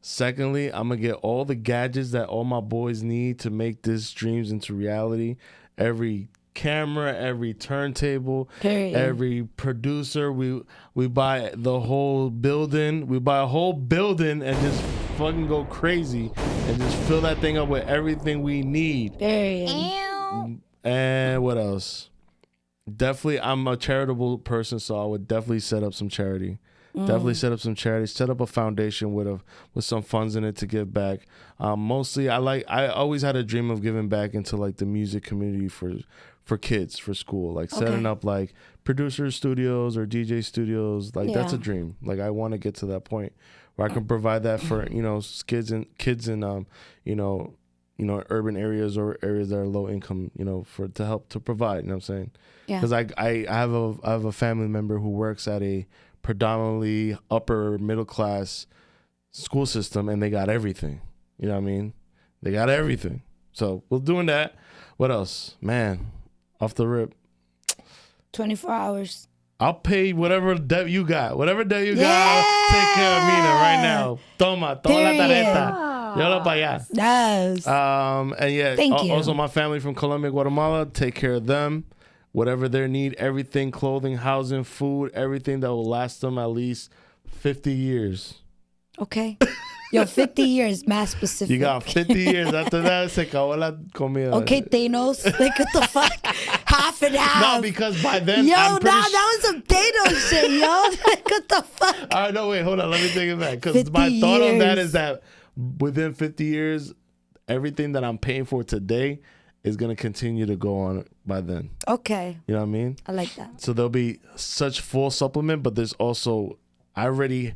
Secondly, I'm gonna get all the gadgets that all my boys need to make these dreams into reality. Every camera, every turntable, every producer, we buy the whole building. We buy a whole building and just fucking go crazy and just fill that thing up with everything we need. And what else? Definitely, I'm a charitable person, so I would definitely set up some charity. Definitely set up some charity. Set up a foundation with some funds in it to give back. Mostly, I always had a dream of giving back into like the music community for kids, for school, like setting up like producer studios or DJ studios. Like that's a dream. Like I want to get to that point where I can provide that for kids in urban areas or areas that are low income, to help to provide. You know what I'm saying? Yeah. Because I have a family member who works at a predominantly upper middle class school system, and they got everything. You know what I mean? They got everything. So we're doing that. What else, man? Off the rip. 24 hours. I'll pay whatever debt you got. Whatever debt you got, I'll take care of Mina right now. Toma la tarjeta. Yo para allá. Yes. And yeah, thank you. Also my family from Colombia and Guatemala, take care of them. Whatever they need, everything, clothing, housing, food, everything that will last them at least 50 years. Okay. Yo, 50 years, mass specific. You got 50 years. After that, se acabó la comida. Okay, Thanos. Like, what the fuck? Half and half. No, because by then, that was some Thanos shit, yo. Like, what the fuck? All right, no, wait, hold on. Let me take it back. Because my thought on that is that within 50 years, everything that I'm paying for today is going to continue to go on by then. Okay. You know what I mean? I like that. So there'll be such full supplement, but there's also... I already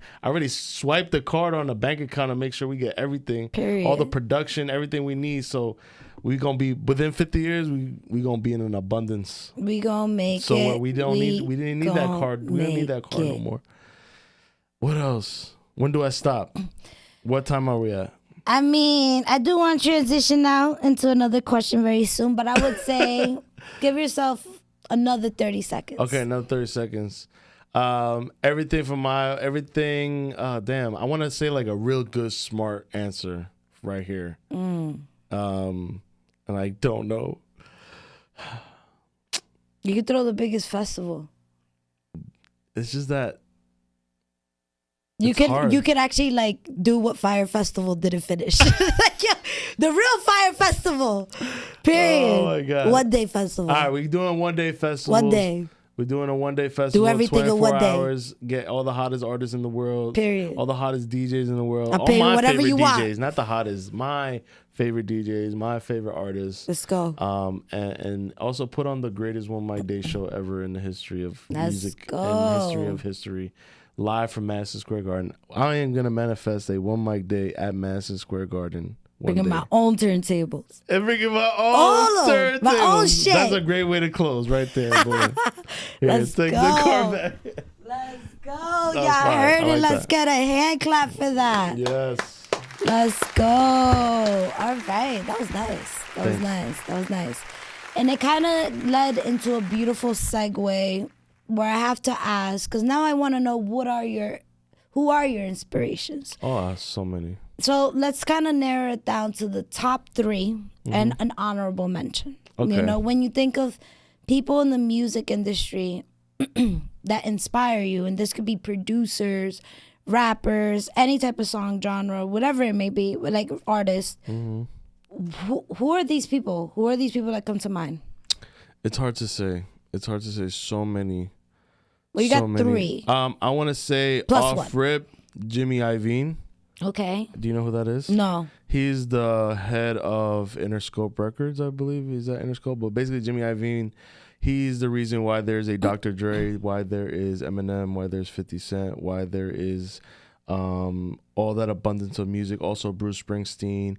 swiped the card on the bank account to make sure we get everything, all the production, everything we need. So we gonna be within 50 years. We gonna be in an abundance. We gonna make it. So we didn't need that card. We don't need that card no more. What else? When do I stop? What time are we at? I mean, I do want to transition now into another question very soon, but I would say give yourself another 30 seconds. Okay, another 30 seconds. Everything. Damn, I want to say like a real good, smart answer right here. And I don't know. You could throw the biggest festival. It's just that you could actually like do what Fire Festival didn't finish. Like, yeah, the real Fire Festival. Period. Oh my God. 1 day festival. All right, we're doing 1 day festival. 1 day. We're doing a 1 day festival. Do everything in 1 day. Hours, get all the hottest artists in the world. Period. All the hottest DJs in the world. I'll pay all my whatever favorite you DJs, want. not the hottest. My favorite DJs, my favorite artists. Let's go. And also put on the greatest One Mic Day show ever in the history of music go. and history of history. Live from Madison Square Garden. I am gonna manifest a One Mic Day at Madison Square Garden Bringing my own turntables. And bringing my own turntables. My own shit. That's a great way to close right there, boy. Let's go. The car back. Let's go. Y'all heard it. Let's get a hand clap for that. Yes. Let's go. All right. That was nice. That was nice. And it kind of led into a beautiful segue where I have to ask, because now I want to know who are your inspirations? Oh, so many. So let's kind of narrow it down to the top 3 and an honorable mention. Okay. You know, when you think of people in the music industry that inspire you, and this could be producers, rappers, any type of song genre, whatever it may be, like artists. Who are these people? Who are these people that come to mind? It's hard to say. So many. Well, you got 3. I want to say Plus off rip, Jimmy Iovine. Okay. Do you know who that is? No. He's the head of Interscope Records, I believe. He's at Interscope. But basically, Jimmy Iovine, he's the reason why there's a Dr. Dre, why there is Eminem, why there's 50 Cent, why there is all that abundance of music. Also, Bruce Springsteen,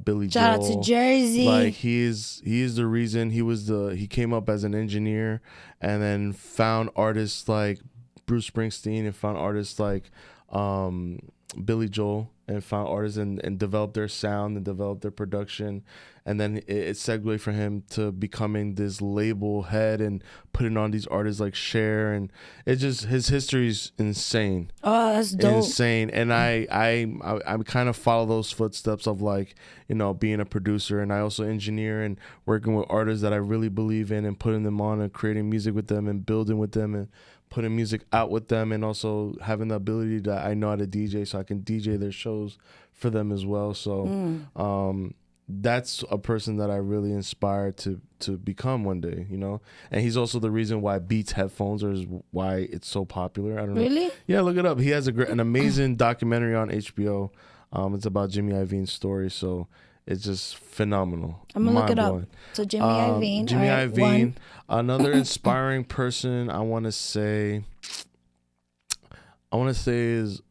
Billy Joel. Shout out to Jersey. Like he is the reason. He came up as an engineer and then found artists like Bruce Springsteen and found artists like Billy Joel and found artists and developed their sound and developed their production. And then it segued for him to becoming this label head and putting on these artists like Cher. And it's just, his history's insane. Oh, that's dope. Insane. And I kind of follow those footsteps of, like, you know, being a producer. And I also engineer and working with artists that I really believe in and putting them on and creating music with them and building with them and putting music out with them, and also having the ability that I know how to DJ, so I can DJ their shows for them as well. So that's a person that I really inspired to become one day, you know. And he's also the reason why Beats headphones are why it's so popular. I don't know. Really? Yeah, look it up. He has an amazing documentary on HBO. It's about Jimmy Iovine's story, so it's just phenomenal. I'm gonna look it up. So Jimmy Iovine. Jimmy Iovine. Another inspiring person I want to say is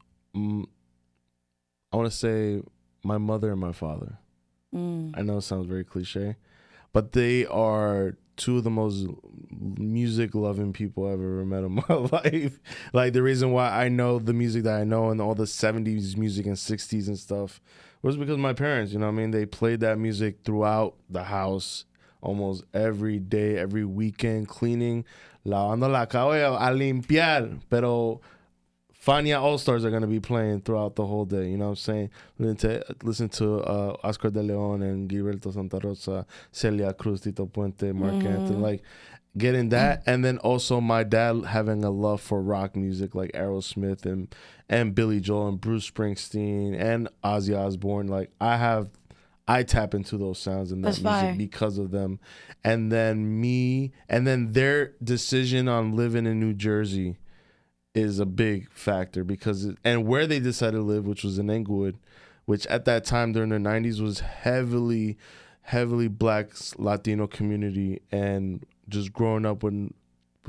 my mother and my father. I know it sounds very cliche, but they are two of the most music loving people I've ever met in my life. Like, the reason why I know the music that I know and all the 70s music and 60s and stuff was because my parents, you know what I mean? They played that music throughout the house almost every day, every weekend, cleaning, lavando la cabeza, a limpiar. Pero Fania All-Stars are going to be playing throughout the whole day, you know what I'm saying? Listen to Oscar de Leon and Gilberto Santa Rosa, Celia Cruz, Tito Puente, Mark Anthony, like getting that. And then also my dad having a love for rock music like Aerosmith and Billy Joel and Bruce Springsteen and Ozzy Osbourne. Like, I tap into those sounds and that music because of them. And then their decision on living in New Jersey is a big factor and where they decided to live, which was in Englewood, which at that time during the 90s was heavily Black Latino community, and just growing up with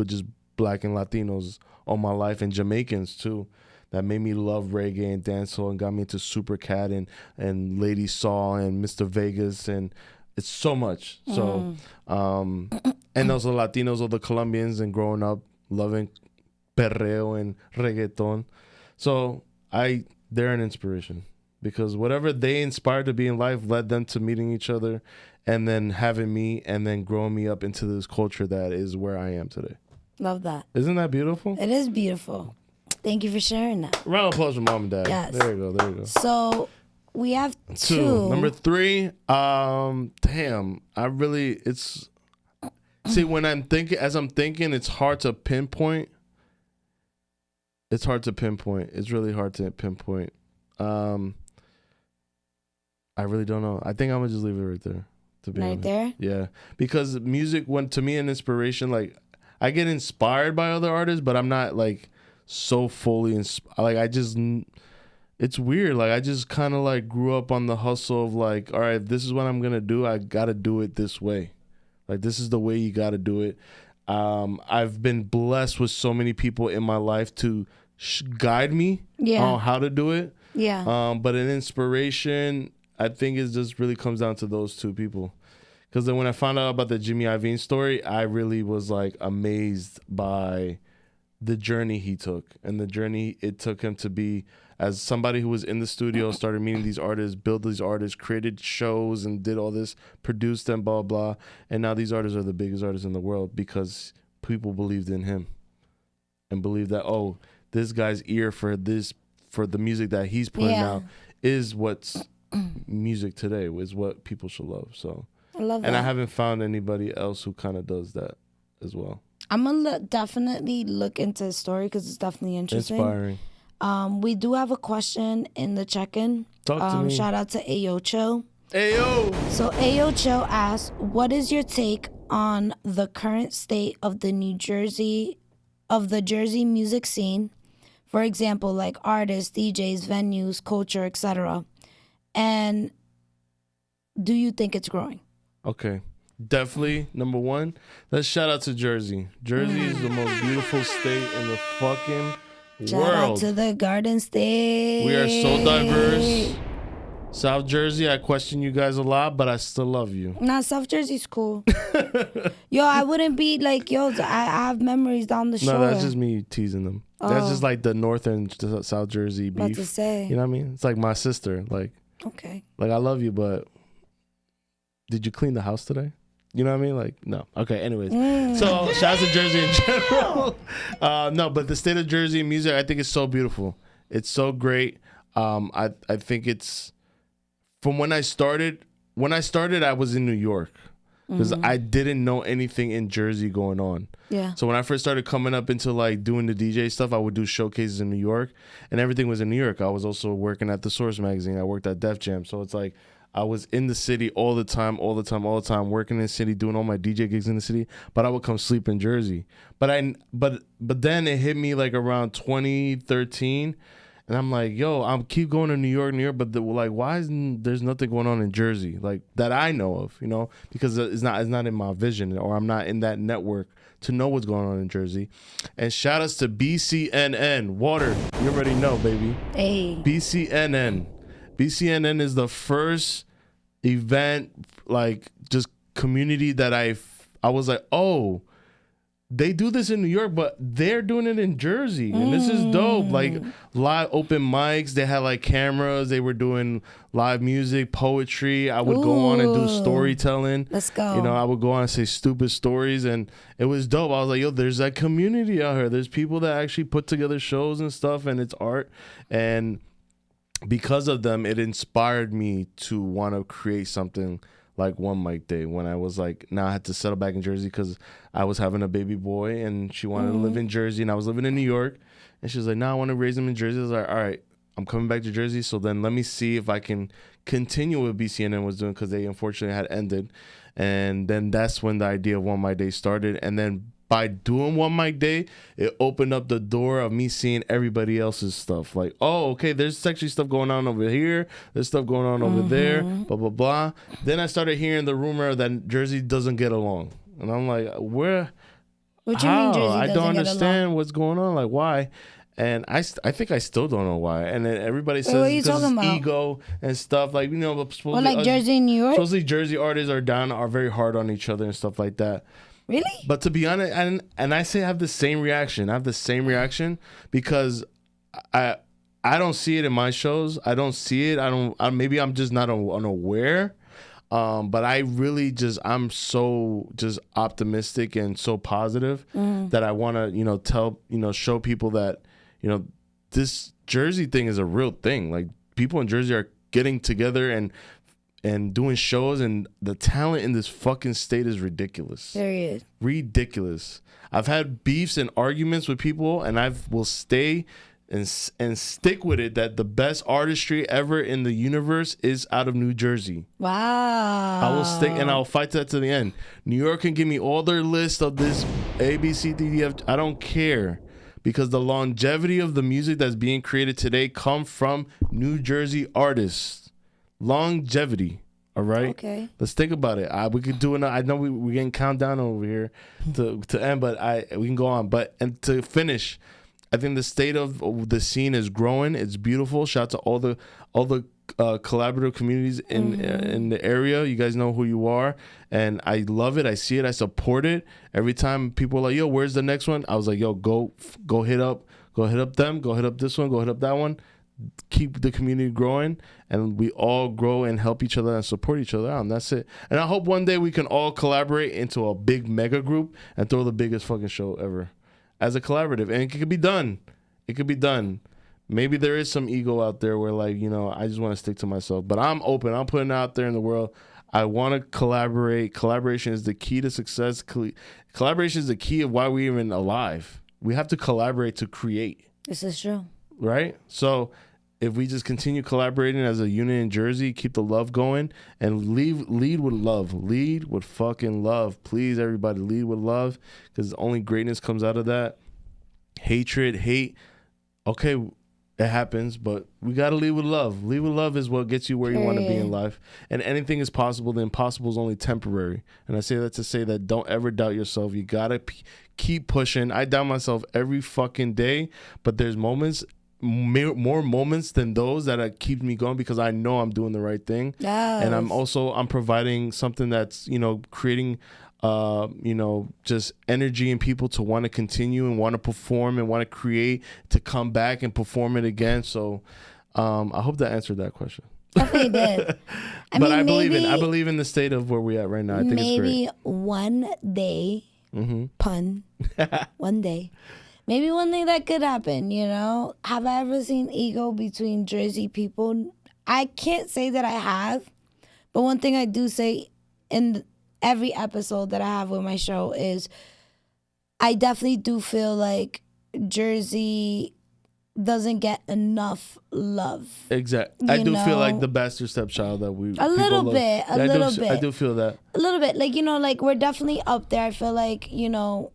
just Black and Latinos all my life, and Jamaicans too, that made me love reggae and dancehall and got me into Super Cat and Lady Saw and Mr. Vegas, and it's so much. So and also Latinos or the Colombians, and growing up loving perreo and reggaeton. So they're an inspiration, because whatever they inspired to be in life led them to meeting each other and then having me and then growing me up into this culture that is where I am today. Love that. Isn't that beautiful? It is beautiful. Thank you for sharing that. Round of applause for mom and dad. Yes. There you go. So we have 2. Number 3, see, when I'm thinking, it's hard to pinpoint. It's really hard to pinpoint. I really don't know. I think I'm gonna just leave it right there. To be honest. There? Yeah, because music, to me, an inspiration. Like, I get inspired by other artists, but I'm not like so fully like, it's weird. Like, I just kind of like grew up on the hustle of like, all right, this is what I'm gonna do. I gotta do it this way. Like, this is the way you gotta do it. I've been blessed with so many people in my life to guide me on how to do it. Yeah. But an inspiration, I think it just really comes down to those two people. Because then when I found out about the Jimmy Iovine story, I really was like amazed by the journey he took and the journey it took him to be as somebody who was in the studio, started meeting these artists, built these artists, created shows and did all this, produced them, blah, blah. And now these artists are the biggest artists in the world because people believed in him and believed that, oh, this guy's ear for the music that he's putting out is what's music today, is what people should love. So I love that. And I haven't found anybody else who kind of does that as well. I'm going to definitely look into his story because it's definitely interesting. Inspiring. We do have a question in the check-in. Talk to me. Shout out to Ayocho. Ayo! So Ayocho asks, what is your take on the current state of the Jersey music scene? For example, like artists, DJs, venues, culture, etc. And do you think it's growing? Okay. Definitely, number one, let's shout out to Jersey. Jersey is the most beautiful state in the fucking world. Shout out to the Garden State. We are so diverse. South Jersey, I question you guys a lot, but I still love you. Nah, South Jersey's cool. Yo, I wouldn't be like, I have memories down the shore. No, that's just me teasing them. Oh. That's just like the North and South Jersey beef. About to say. You know what I mean? It's like my sister. Like, okay. Like, I love you, but did you clean the house today? You know what I mean? Like, no. Okay, anyways. So, shout out to Jersey in general. No, but the state of Jersey music, I think it's so beautiful. It's so great. I think it's, from when I started, I was in New York because I didn't know anything in Jersey going on. Yeah. So when I first started coming up into like doing the DJ stuff, I would do showcases in New York and everything was in New York. I was also working at the Source magazine. I worked at Def Jam. So it's like, I was in the city all the time, working in the city, doing all my DJ gigs in the city, but I would come sleep in Jersey. But then it hit me like around 2013, and I'm like, yo, I'm keep going to New York, but why isn't there's nothing going on in Jersey like that I know of, you know, because it's not in my vision, or I'm not in that network to know what's going on in Jersey. And shout outs to BCNN Water, you already know, baby. Hey, BCNN is the first event, like, just community that I was like, oh, they do this in New York, but they're doing it in Jersey. And this is dope. Like, live open mics. They had, like, cameras. They were doing live music, poetry. I would go on and do storytelling. Let's go. You know, I would go on and say stupid stories. And it was dope. I was like, yo, there's that community out here. There's people that actually put together shows and stuff, and it's art. And because of them, it inspired me to want to create something like One Mic Day, when I was like, now I had to settle back in Jersey because I was having a baby boy and she wanted to live in Jersey and I was living in New York. And she was like, no, I want to raise him in Jersey. I was like, all right, I'm coming back to Jersey. So then let me see if I can continue what BCNN was doing, because they unfortunately had ended. And then that's when the idea of One Mic Day started. And then by doing One Mic Day, it opened up the door of me seeing everybody else's stuff. Like, oh, okay, there's actually stuff going on over here. There's stuff going on over there, blah, blah, blah. Then I started hearing the rumor that Jersey doesn't get along. And I'm like, where? What you mean Jersey I don't doesn't get understand along? What's going on. Like, why? And I think I still don't know why. And then everybody says what are you because talking it's about? ego and stuff. Like, you know, Or like Jersey and New York? Supposedly Jersey artists are very hard on each other and stuff like that. Really? But to be honest, and I say I have the same reaction. I have the same reaction because I don't see it in my shows. I don't see it. Maybe I'm just not unaware. But I really I'm so just optimistic and so positive that I want to, show people that, this Jersey thing is a real thing. Like, people in Jersey are getting together and doing shows, and the talent in this fucking state is ridiculous. Period. Ridiculous. I've had beefs and arguments with people, and I will stay and stick with it that the best artistry ever in the universe is out of New Jersey. Wow. I will stick and I'll fight that to the end. New York can give me all their list of this A, B, C, D, E, F. I don't care, because the longevity of the music that's being created today come from New Jersey artists. Longevity. All right. Okay. Let's think about it. We could do it. I know we're getting countdown over here to end, but we can go on. And to finish, I think the state of the scene is growing. It's beautiful. Shout out to all the collaborative communities in the area. You guys know who you are, and I love it. I see it. I support it. Every time people are like, "Yo, where's the next one?" I was like, "Yo, go hit up them. Go hit up this one. Go hit up that one." Keep the community growing, and we all grow and help each other and support each other out, and that's it. And I hope one day we can all collaborate into a big mega group and throw the biggest fucking show ever as a collaborative. And it could be done. It could be done. Maybe there is some ego out there where, like, you know, I just want to stick to myself, but I'm open. I'm putting it out there in the world. I want to collaborate. Collaboration is the key to success. Collaboration is the key of why we're even alive. We have to collaborate to create. This is true. Right? So if we just continue collaborating as a unit in Jersey, keep the love going, and lead with love. Lead with fucking love. Please, everybody, lead with love, because only greatness comes out of that. Hate. Okay, it happens, but we got to lead with love. Lead with love is what gets you where you want to be in life. And anything is possible. The impossible is only temporary. And I say that to say that don't ever doubt yourself. You got to keep pushing. I doubt myself every fucking day, but there's moments, more moments than those that keep me going, because I know I'm doing the right thing. Yes. And I'm providing something that's, you know, creating you know, just energy in people to want to continue and want to perform and want to create, to come back and perform it again. So I hope that answered that question. Definitely did. I believe in the state of where we're at right now. I think it's great. Maybe one day, pun, one day. Maybe one thing that could happen, you know? Have I ever seen ego between Jersey people? I can't say that I have, but one thing I do say in every episode that I have with my show is I definitely do feel like Jersey doesn't get enough love. Exactly. I do feel like the bastard stepchild that we a little bit. I do feel that. A little bit. Like, you know, like we're definitely up there. I feel like, you know,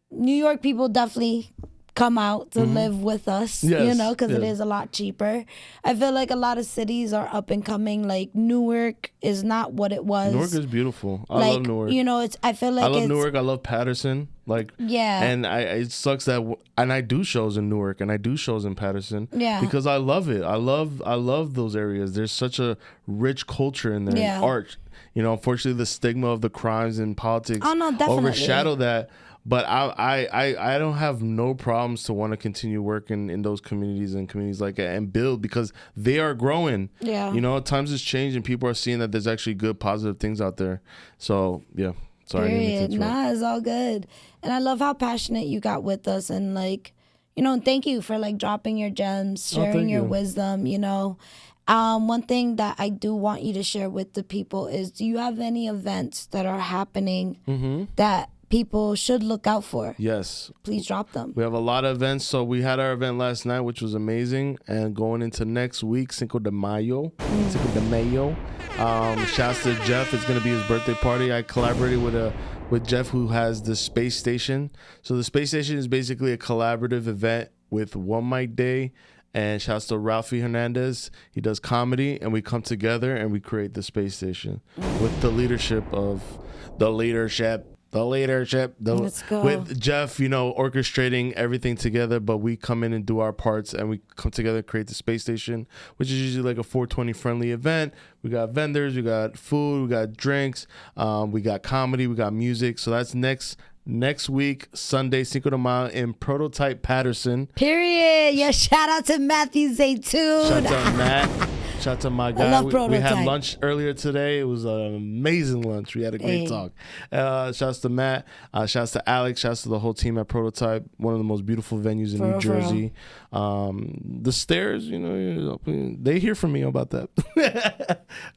New York people definitely come out to live with us, you know, because it is a lot cheaper. I feel like a lot of cities are up and coming. Like Newark is not what it was. Newark is beautiful. I love Newark. You know, I feel like I love Newark. I love Patterson. Like, yeah. And it sucks that, and I do shows in Newark and I do shows in Patterson. Yeah. Because I love it. I love those areas. There's such a rich culture in there. Yeah. And art. You know, unfortunately, the stigma of the crimes and politics overshadow that. But I don't have no problems to want to continue working in those communities and communities like that and build, because they are growing. Yeah. You know, times has changed and people are seeing that there's actually good, positive things out there. So, yeah. Sorry. Period. Nah, it's all good. And I love how passionate you got with us, and like, you know, thank you for like dropping your gems, sharing your wisdom, you know. One thing that I do want you to share with the people is, do you have any events that are happening that people should look out for? Yes. Please drop them. We have a lot of events. So we had our event last night, which was amazing. And going into next week, Cinco de Mayo. Shouts to Jeff. It's going to be his birthday party. I collaborated with Jeff, who has the space station. So the space station is basically a collaborative event with One Mic Day. And shouts to Ralphie Hernandez. He does comedy, and we come together and we create the space station with the leadership of Let's go. With Jeff, you know, orchestrating everything together, but we come in and do our parts, and we come together and create the space station, which is usually like a 420 friendly event. We got vendors, we got food, we got drinks, we got comedy, we got music. So that's next week, Sunday, Cinco de Mayo in Prototype, Patterson. Period. Yeah, shout out to Matthew Zaytoon. Shout out to Matt. Shout out to my guy. I love Prototype. We had lunch earlier today. It was an amazing lunch. We had a great talk. Shouts to Matt. Shouts to Alex. Shouts to the whole team at Prototype. One of the most beautiful venues in New Jersey. The stairs, you know, they hear from me about that.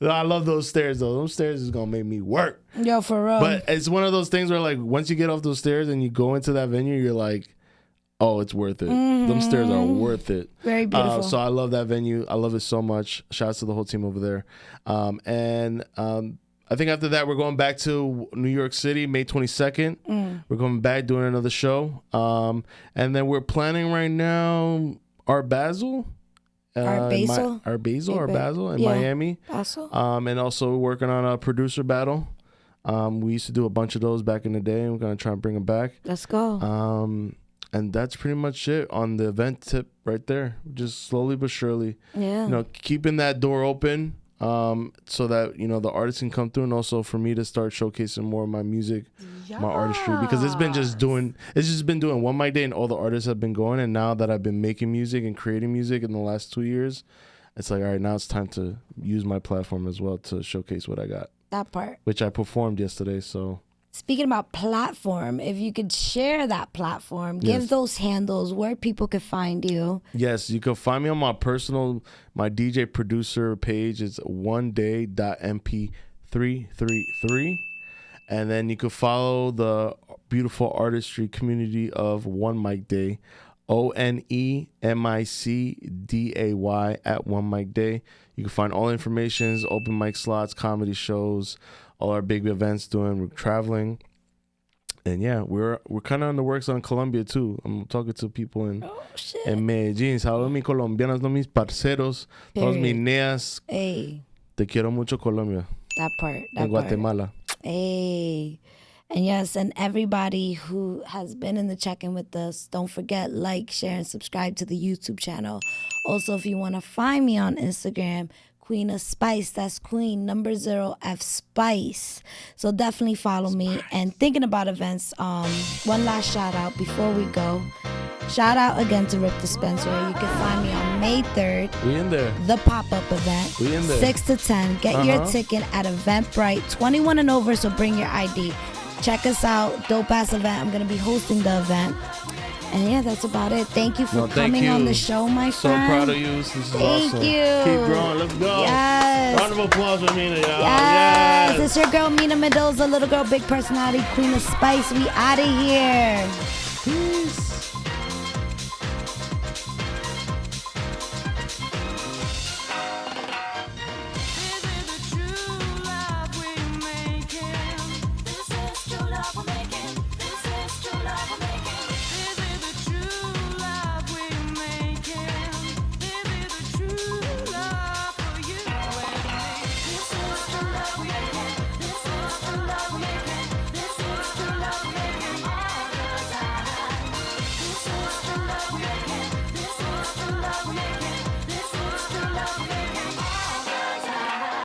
I love those stairs, though. Those stairs is going to make me work. Yo, for real. But it's one of those things where, like, once you get off those stairs and you go into that venue, you're like, oh, it's worth it. Them stairs are worth it. Very beautiful. So I love that venue. I love it so much. Shouts to the whole team over there. And I think after that, we're going back to New York City, May 22nd. We're going back doing another show. And then we're planning right now Art Basel. Art Basel in Miami. Basel. And also we're working on a producer battle. We used to do a bunch of those back in the day, and we're going to try and bring them back. Let's go. And that's pretty much it on the event tip right there. Just slowly but surely, keeping that door open, so that the artists can come through, and also for me to start showcasing more of my music, my artistry, because it's just been doing one mic day, and all the artists have been going. And now that I've been making music and creating music in the last 2 years, it's like, all right, now it's time to use my platform as well to showcase what I got. That part, which I performed yesterday. So. Speaking about platform, if you could share that platform, give those handles where people could find you. Yes, you can find me on my DJ producer page. It's oneday.mp333. And then you can follow the beautiful artistry community of One Mic Day, ONEMICDAY at One Mic Day. You can find all information, open mic slots, comedy shows, all our big events we're traveling. And yeah, we're kind of in the works on Colombia too. I'm talking to people in Medellín. Saludos mis colombianos, no mis parceros. Todos mis neas. Hey. Te quiero mucho, Colombia. That part. En Guatemala. Hey. And yes, and everybody who has been in the check-in with us, don't forget, like, share, and subscribe to the YouTube channel. Also, if you want to find me on Instagram, Queen of Spice, that's Queen 0F Spice. So definitely follow me. And thinking about events, one last shout out before we go. Shout out again to Rip Dispensary. You can find me on May 3rd. We in there. The pop-up event. We in there. 6 to 10. Get your ticket at Eventbrite. 21 and over, so bring your ID. Check us out. Dope ass event. I'm going to be hosting the event. And yeah, that's about it. Thank you for coming on the show, my friend. So proud of you. This is Thank awesome. you. Keep growing. Let's go. Yes. Round of applause for Mina, y'all. Yes. It's your girl, Mina Mendoza, little girl, big personality, Queen of Spice. We out of here.